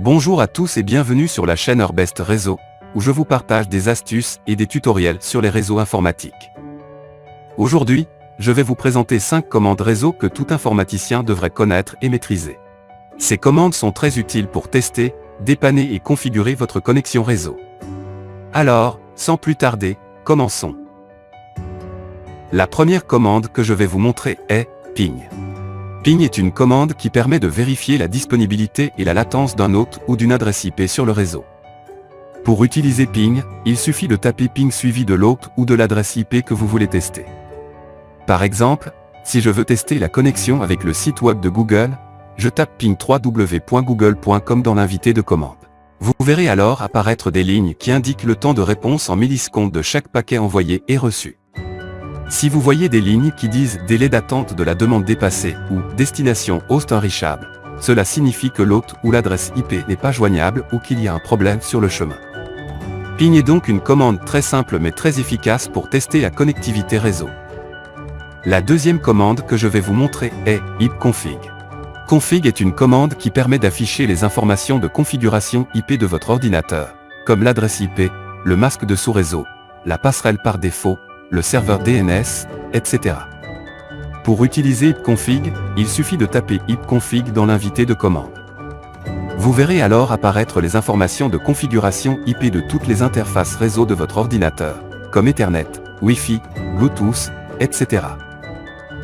Bonjour à tous et bienvenue sur la chaîne Herbest Réseau, où je vous partage des astuces et des tutoriels sur les réseaux informatiques. Aujourd'hui, je vais vous présenter 5 commandes réseau que tout informaticien devrait connaître et maîtriser. Ces commandes sont très utiles pour tester, dépanner et configurer votre connexion réseau. Alors, sans plus tarder, commençons. La première commande que je vais vous montrer est ping. Ping est une commande qui permet de vérifier la disponibilité et la latence d'un hôte ou d'une adresse IP sur le réseau. Pour utiliser ping, il suffit de taper ping suivi de l'hôte ou de l'adresse IP que vous voulez tester. Par exemple, si je veux tester la connexion avec le site web de Google, je tape ping www.google.com dans l'invité de commande. Vous verrez alors apparaître des lignes qui indiquent le temps de réponse en millisecondes de chaque paquet envoyé et reçu. Si vous voyez des lignes qui disent délai d'attente de la demande dépassée ou destination host unreachable, cela signifie que l'hôte ou l'adresse IP n'est pas joignable ou qu'il y a un problème sur le chemin. Ping est donc une commande très simple mais très efficace pour tester la connectivité réseau. La deuxième commande que je vais vous montrer est ipconfig. Config est une commande qui permet d'afficher les informations de configuration IP de votre ordinateur, comme l'adresse IP, le masque de sous-réseau, la passerelle par défaut, le serveur DNS, etc. Pour utiliser ipconfig, il suffit de taper ipconfig dans l'invité de commande. Vous verrez alors apparaître les informations de configuration IP de toutes les interfaces réseau de votre ordinateur, comme Ethernet, Wi-Fi, Bluetooth, etc.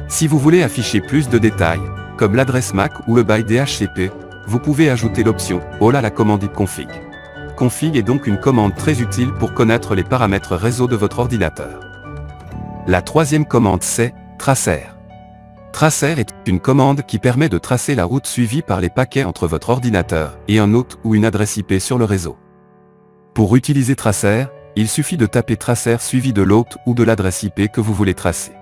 Si vous voulez afficher plus de détails, comme l'adresse MAC ou le bail DHCP, vous pouvez ajouter l'option All à la commande ipconfig. Config est donc une commande très utile pour connaître les paramètres réseau de votre ordinateur. La troisième commande c'est tracer. Tracer est une commande qui permet de tracer la route suivie par les paquets entre votre ordinateur et un hôte ou une adresse IP sur le réseau. Pour utiliser tracer, il suffit de taper tracer suivi de l'hôte ou de l'adresse IP que vous voulez tracer.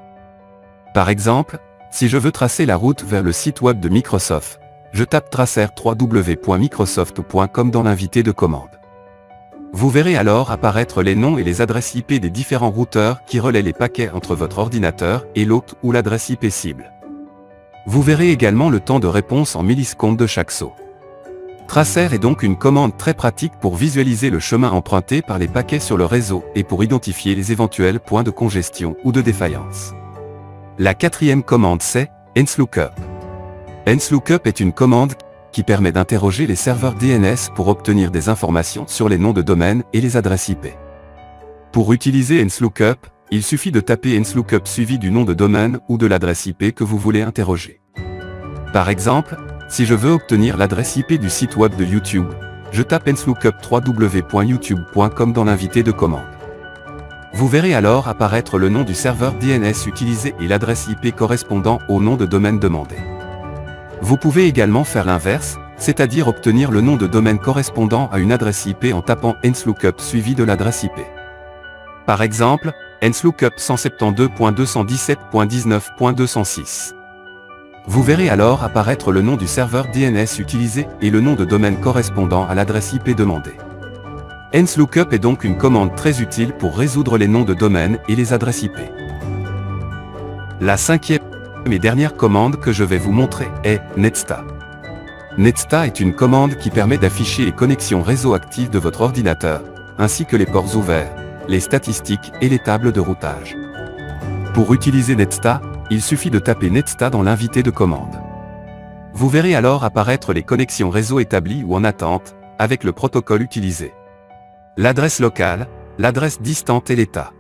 Par exemple, si je veux tracer la route vers le site web de Microsoft, je tape tracer www.microsoft.com dans l'invité de commande. Vous verrez alors apparaître les noms et les adresses IP des différents routeurs qui relaient les paquets entre votre ordinateur et l'hôte ou l'adresse IP cible. Vous verrez également le temps de réponse en millisecondes de chaque saut. Tracer est donc une commande très pratique pour visualiser le chemin emprunté par les paquets sur le réseau et pour identifier les éventuels points de congestion ou de défaillance. La quatrième commande c'est enslookup. Enslookup est une commande qui permet d'interroger les serveurs DNS pour obtenir des informations sur les noms de domaine et les adresses IP. Pour utiliser enslookup, il suffit de taper enslookup suivi du nom de domaine ou de l'adresse IP que vous voulez interroger. Par exemple, si je veux obtenir l'adresse IP du site web de YouTube, je tape enslookup www.youtube.com dans l'invité de commande. Vous verrez alors apparaître le nom du serveur DNS utilisé et l'adresse IP correspondant au nom de domaine demandé. Vous pouvez également faire l'inverse, c'est-à-dire obtenir le nom de domaine correspondant à une adresse IP en tapant enslookup suivi de l'adresse IP. Par exemple, enslookup 172.217.19.206. Vous verrez alors apparaître le nom du serveur DNS utilisé et le nom de domaine correspondant à l'adresse IP demandée. Enslookup est donc une commande très utile pour résoudre les noms de domaine et les adresses IP. La cinquième et dernière commande que je vais vous montrer est Netsta. Netsta est une commande qui permet d'afficher les connexions réseau actives de votre ordinateur, ainsi que les ports ouverts, les statistiques et les tables de routage. Pour utiliser Netsta, il suffit de taper Netsta dans l'invité de commande. Vous verrez alors apparaître les connexions réseau établies ou en attente, avec le protocole utilisé, l'adresse locale, l'adresse distante et l'état.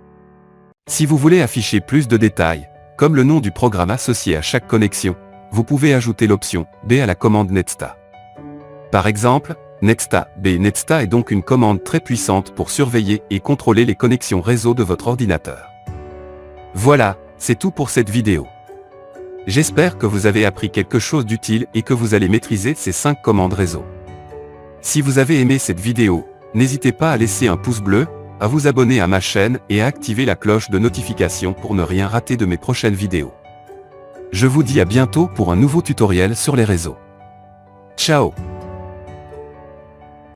Si vous voulez afficher plus de détails, comme le nom du programme associé à chaque connexion, vous pouvez ajouter l'option B à la commande Netsta. Par exemple, Netsta B. Netsta est donc une commande très puissante pour surveiller et contrôler les connexions réseau de votre ordinateur. Voilà, c'est tout pour cette vidéo. J'espère que vous avez appris quelque chose d'utile et que vous allez maîtriser ces 5 commandes réseau. Si vous avez aimé cette vidéo, n'hésitez pas à laisser un pouce bleu, à vous abonner à ma chaîne et à activer la cloche de notification pour ne rien rater de mes prochaines vidéos. Je vous dis à bientôt pour un nouveau tutoriel sur les réseaux. Ciao!